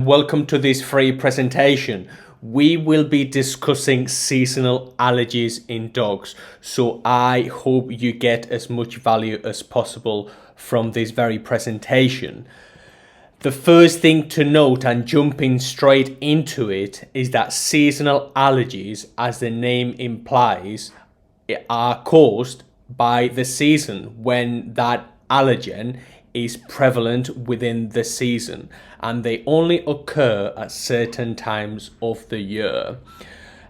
Welcome to this free presentation. We will be discussing seasonal allergies in dogs. So I hope you get as much value as possible from this very presentation. The first thing to note, and jumping straight into it, is that seasonal allergies, as the name implies, are caused by the season when that allergen is prevalent within the season, and they only occur at certain times of the year.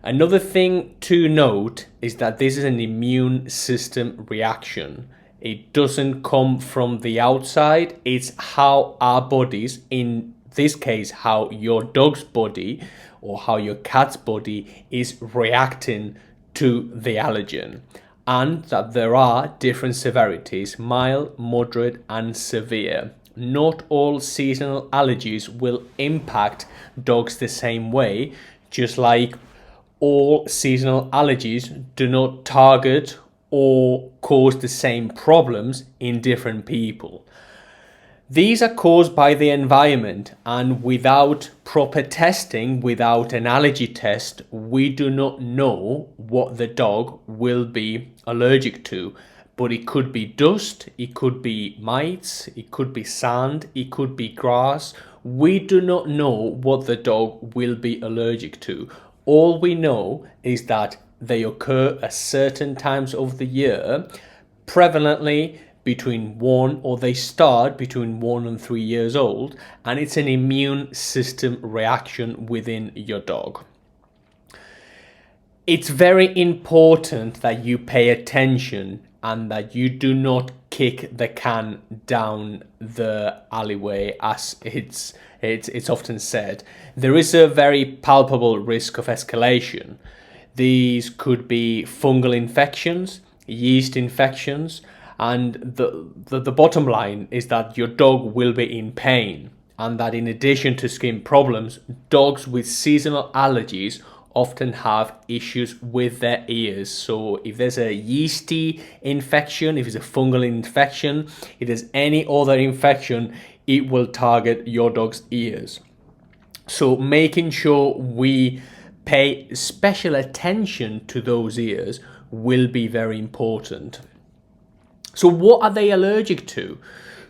Another thing to note is that this is an immune system reaction. It doesn't come from the outside, it's how our bodies, in this case, how your dog's body or how your cat's body is reacting to the allergen. And that there are different severities: mild, moderate, and severe. Not all seasonal allergies will impact dogs the same way, just like all seasonal allergies do not target or cause the same problems in different people. These are caused by the environment, and without proper testing, without an allergy test, we do not know what the dog will be allergic to. But it could be dust, it could be mites, it could be sand, it could be grass. We do not know what the dog will be allergic to. All we know is that they occur at certain times of the year, prevalently they start between 1 and 3 years old, and it's an immune system reaction within your dog. It's very important that you pay attention and that you do not kick the can down the alleyway, as it's often said. There is a very palpable risk of escalation. These could be fungal infections, yeast infections, and the bottom line is that your dog will be in pain, and that in addition to skin problems, dogs with seasonal allergies often have issues with their ears. So if there's a yeasty infection, if it's a fungal infection, if there's any other infection, it will target your dog's ears. So making sure we pay special attention to those ears will be very important. So what are they allergic to?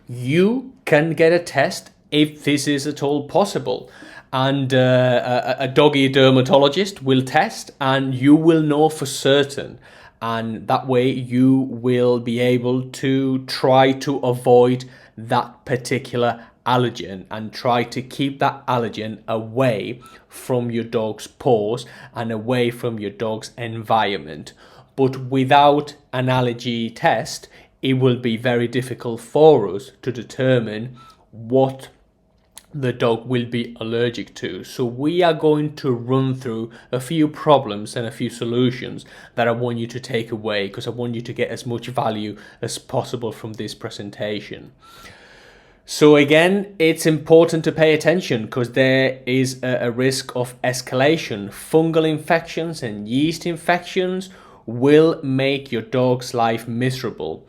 You can get a test if this is at all possible. And a doggy dermatologist will test, and you will know for certain. And that way you will be able to try to avoid that particular allergen and try to keep that allergen away from your dog's paws and away from your dog's environment. But without an allergy test, it will be very difficult for us to determine what the dog will be allergic to. So we are going to run through a few problems and a few solutions that I want you to take away, because I want you to get as much value as possible from this presentation. So again, it's important to pay attention because there is a risk of escalation. Fungal infections and yeast infections will make your dog's life miserable,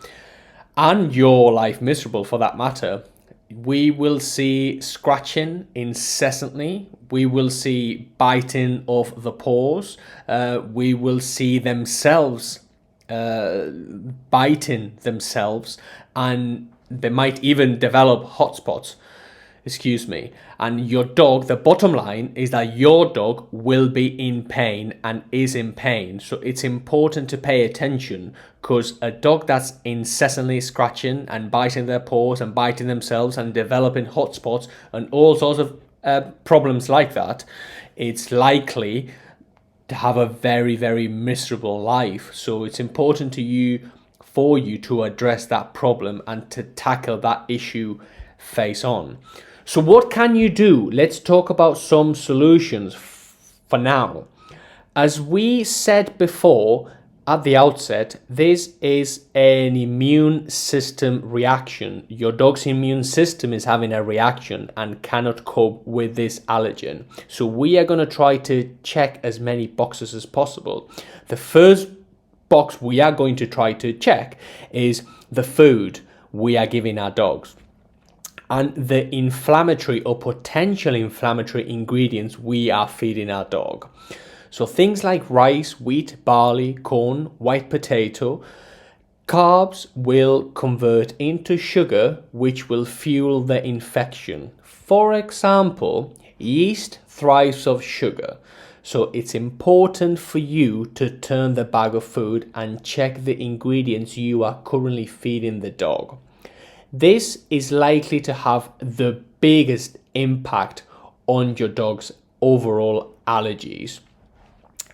and your life miserable for that matter. We will see scratching incessantly. We will see biting of the paws. We will see themselves biting themselves, and they might even develop hotspots. And your dog, the bottom line is that your dog will be in pain and is in pain. So it's important to pay attention, because a dog that's incessantly scratching and biting their paws and biting themselves and developing hotspots and all sorts of problems like that, it's likely to have a very, very miserable life. So it's important for you to address that problem and to tackle that issue face on. So what can you do? Let's talk about some solutions for now. As we said before at the outset, this is an immune system reaction. Your dog's immune system is having a reaction and cannot cope with this allergen. So we are going to try to check as many boxes as possible. The first box we are going to try to check is the food we are giving our dogs. and the inflammatory or potential inflammatory ingredients we are feeding our dog. So things like rice, wheat, barley, corn, white potato, carbs will convert into sugar, which will fuel the infection. For example, yeast thrives off sugar. So it's important for you to turn the bag of food and check the ingredients you are currently feeding the dog. This is likely to have the biggest impact on your dog's overall allergies.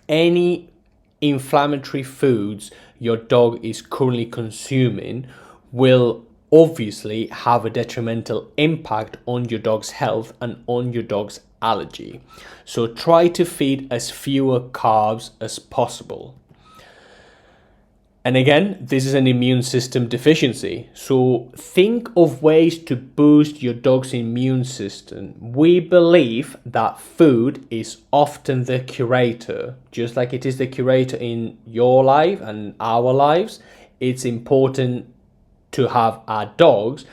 Any inflammatory foods your dog is currently consuming will obviously have a detrimental impact on your dog's health and on your dog's allergy. So try to feed as fewer carbs as possible. And again, this is an immune system deficiency. So think of ways to boost your dog's immune system. We believe that food is often the curator. Just like it is the curator in your life and our lives, it's important to have our dogs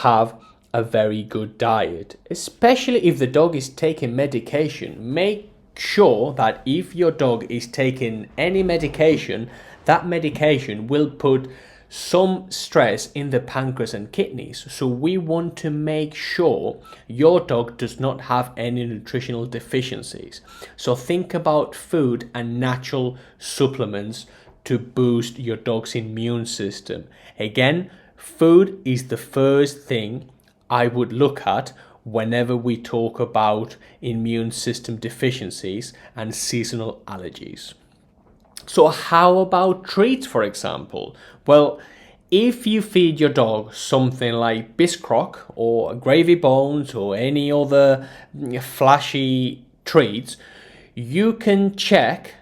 have a very good diet, especially if the dog is taking medication. Make sure that if your dog is taking any medication, that medication will put some stress in the pancreas and kidneys. So we want to make sure your dog does not have any nutritional deficiencies. So think about food and natural supplements to boost your dog's immune system. Again, food is the first thing I would look at whenever we talk about immune system deficiencies and seasonal allergies. So how about treats, for example? Well, if you feed your dog something like Biscroc or gravy bones or any other flashy treats, you can check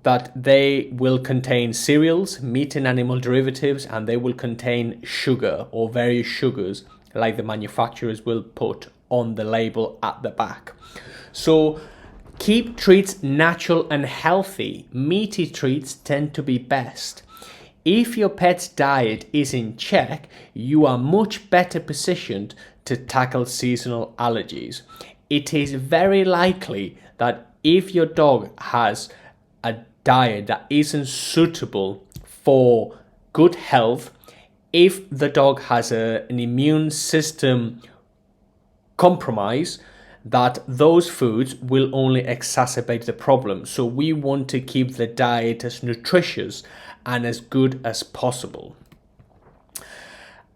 that they will contain cereals, meat and animal derivatives, and they will contain sugar or various sugars like the manufacturers will put on the label at the back. So keep treats natural and healthy. Meaty treats tend to be best. If your pet's diet is in check, you are much better positioned to tackle seasonal allergies. It is very likely that if your dog has a diet that isn't suitable for good health, if the dog has an immune system compromise, that those foods will only exacerbate the problem. So we want to keep the diet as nutritious and as good as possible.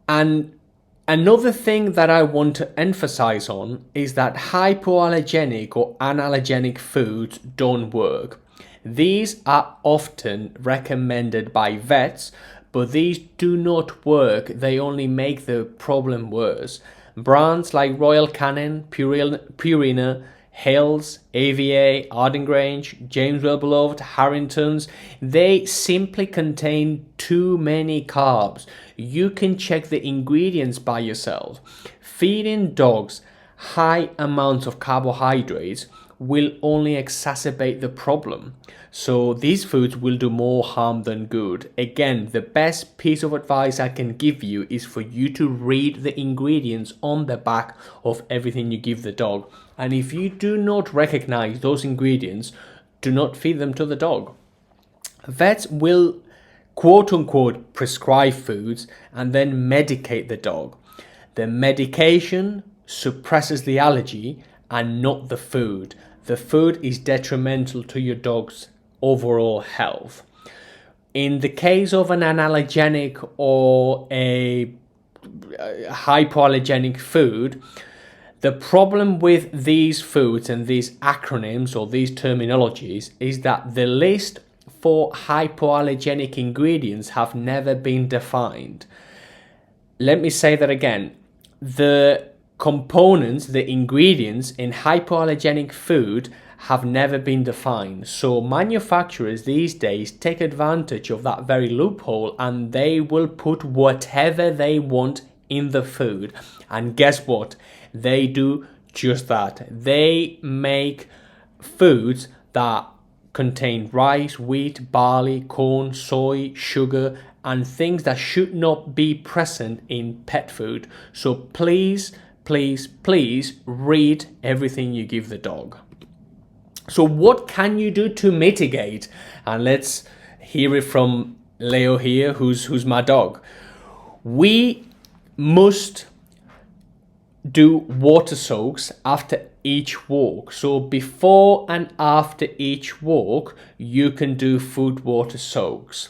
And another thing that I want to emphasize on is that hypoallergenic or analergenic foods don't work. These are often recommended by vets, but these do not work. They only make the problem worse. Brands like Royal Canin, Purina, Hales, AVA, Arden Grange, James Wellbeloved, Harrington's, they simply contain too many carbs. You can check the ingredients by yourself. Feeding dogs high amounts of carbohydrates will only exacerbate the problem. So these foods will do more harm than good. Again, the best piece of advice I can give you is for you to read the ingredients on the back of everything you give the dog. And if you do not recognize those ingredients, do not feed them to the dog. Vets will quote unquote prescribe foods and then medicate the dog. The medication suppresses the allergy and not the food. The food is detrimental to your dog's overall health. In the case of an analergenic or a hypoallergenic food, the problem with these foods and these acronyms or these terminologies is that the list for hypoallergenic ingredients have never been defined. Let me say that again. The components, the ingredients in hypoallergenic food have never been defined. So manufacturers these days take advantage of that very loophole and they will put whatever they want in the food. And guess what? They do just that. They make foods that contain rice, wheat, barley, corn, soy, sugar, and things that should not be present in pet food. So please please read everything you give the dog. So what can you do to mitigate? And let's hear it from Leo here, who's my dog. We must do water soaks after each walk. So before and after each walk, you can do food water soaks.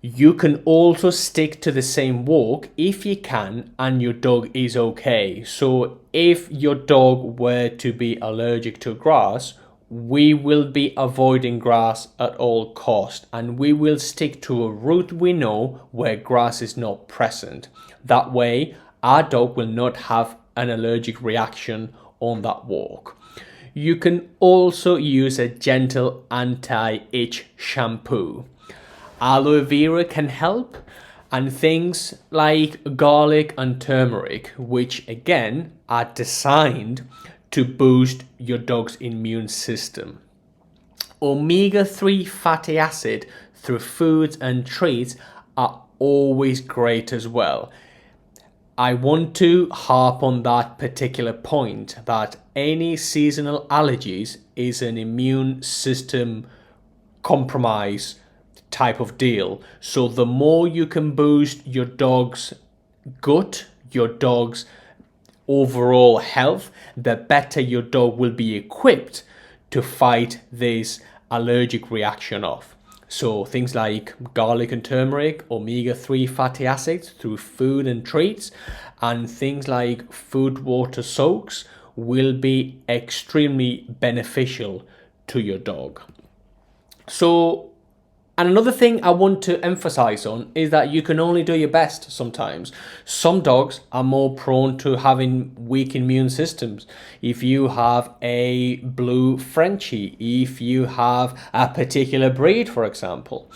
You can also stick to the same walk if you can and your dog is okay. So if your dog were to be allergic to grass, we will be avoiding grass at all cost, and we will stick to a route we know where grass is not present. That way, our dog will not have an allergic reaction on that walk. You can also use a gentle anti-itch shampoo. Aloe vera can help, and things like garlic and turmeric, which again are designed to boost your dog's immune system. Omega-3 fatty acid through foods and treats are always great as well. I want to harp on that particular point, that any seasonal allergies is an immune system compromise type of deal. So the more you can boost your dog's gut, your dog's overall health, the better your dog will be equipped to fight this allergic reaction off. So things like garlic and turmeric, omega-3 fatty acids through food and treats, and things like food water soaks will be extremely beneficial to your dog. So, and another thing I want to emphasize on is that you can only do your best sometimes. Some dogs are more prone to having weak immune systems. If you have a blue Frenchie, if you have a particular breed, for example.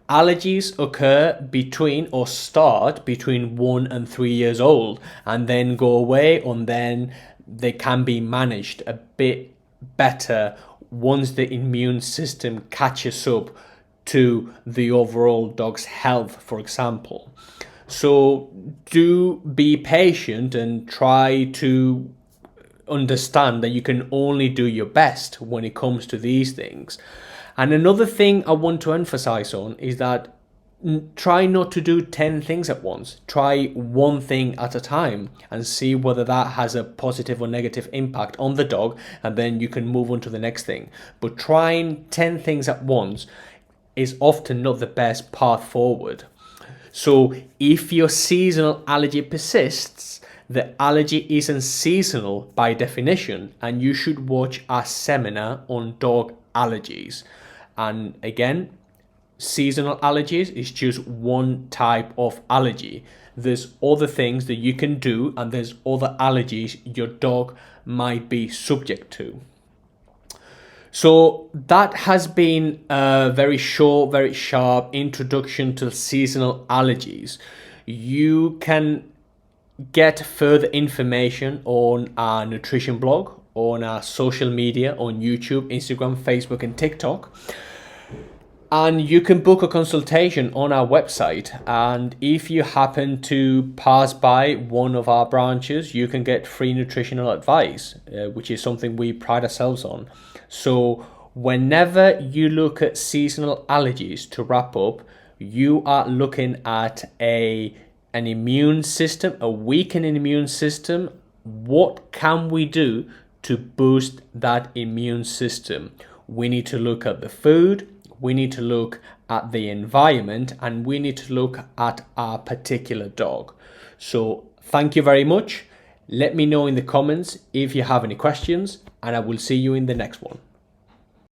Allergies occur between or start between 1 and 3 years old and then go away, and then they can be managed a bit better once the immune system catches up to the overall dog's health, for example. So do be patient and try to understand that you can only do your best when it comes to these things. And another thing I want to emphasize on is that try not to do 10 things at once. Try one thing at a time and see whether that has a positive or negative impact on the dog, and then you can move on to the next thing. But trying 10 things at once is often not the best path forward. So if your seasonal allergy persists, the allergy isn't seasonal by definition, and you should watch our seminar on dog allergies. And again, seasonal allergies is just one type of allergy. There's other things that you can do, and there's other allergies your dog might be subject to. So that has been a very short, very sharp introduction to seasonal allergies. You can get further information on our nutrition blog, on our social media, on YouTube, Instagram, Facebook, and TikTok. And you can book a consultation on our website. And if you happen to pass by one of our branches, you can get free nutritional advice, which is something we pride ourselves on. So whenever you look at seasonal allergies, to wrap up, you are looking at an immune system, a weakened immune system. What can we do to boost that immune system? We need to look at the food, we need to look at the environment, and we need to look at our particular dog. So thank you very much. Let me know in the comments if you have any questions, and I will see you in the next one.